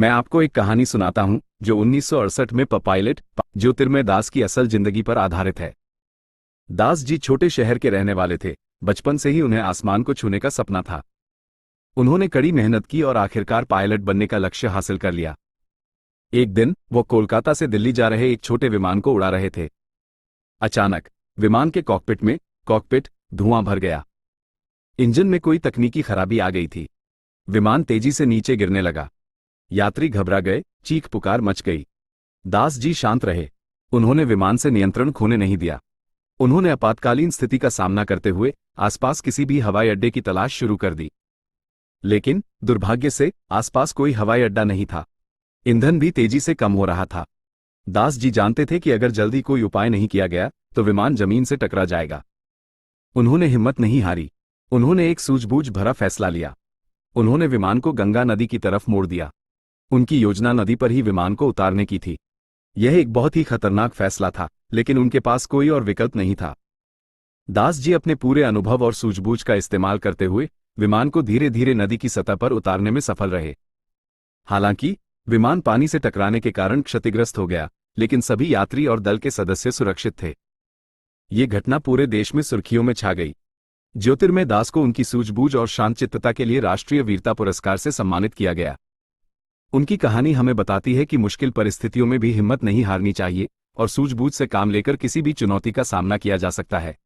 मैं आपको एक कहानी सुनाता हूं जो 1968 में पायलट ज्योतिर्मय दास की असल जिंदगी पर आधारित है। दास जी छोटे शहर के रहने वाले थे। बचपन से ही उन्हें आसमान को छूने का सपना था। उन्होंने कड़ी मेहनत की और आखिरकार पायलट बनने का लक्ष्य हासिल कर लिया। एक दिन वो कोलकाता से दिल्ली जा रहे एक छोटे विमान को उड़ा रहे थे। अचानक विमान के कॉकपिट धुआं भर गया। इंजन में कोई तकनीकी खराबी आ गई थी। विमान तेजी से नीचे गिरने लगा। यात्री घबरा गए, चीख पुकार मच गई। दास जी शांत रहे। उन्होंने विमान से नियंत्रण खोने नहीं दिया। उन्होंने आपातकालीन स्थिति का सामना करते हुए आसपास किसी भी हवाई अड्डे की तलाश शुरू कर दी। लेकिन दुर्भाग्य से आसपास कोई हवाई अड्डा नहीं था। ईंधन भी तेजी से कम हो रहा था। दास जी जानते थे कि अगर जल्दी कोई उपाय नहीं किया गया तो विमान जमीन से टकरा जाएगा। उन्होंने हिम्मत नहीं हारी। उन्होंने एक सूझबूझ भरा फैसला लिया। उन्होंने विमान को गंगा नदी की तरफ मोड़ दिया। उनकी योजना नदी पर ही विमान को उतारने की थी। यह एक बहुत ही खतरनाक फैसला था, लेकिन उनके पास कोई और विकल्प नहीं था। दास जी अपने पूरे अनुभव और सूझबूझ का इस्तेमाल करते हुए विमान को धीरे धीरे नदी की सतह पर उतारने में सफल रहे। हालांकि विमान पानी से टकराने के कारण क्षतिग्रस्त हो गया, लेकिन सभी यात्री और दल के सदस्य सुरक्षित थे। ये घटना पूरे देश में सुर्खियों में छा गई। ज्योतिर्मय दास को उनकी सूझबूझ और शांतचित्तता के लिए राष्ट्रीय वीरता पुरस्कार से सम्मानित किया गया। उनकी कहानी हमें बताती है कि मुश्किल परिस्थितियों में भी हिम्मत नहीं हारनी चाहिए और सूझबूझ से काम लेकर किसी भी चुनौती का सामना किया जा सकता है।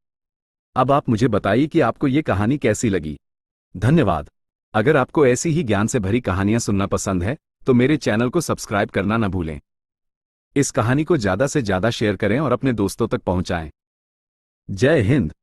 अब आप मुझे बताइए कि आपको ये कहानी कैसी लगी। धन्यवाद। अगर आपको ऐसी ही ज्ञान से भरी कहानियां सुनना पसंद है तो मेरे चैनल को सब्सक्राइब करना न भूलें। इस कहानी को ज्यादा से ज्यादा शेयर करें और अपने दोस्तों तक पहुंचाएं। जय हिंद।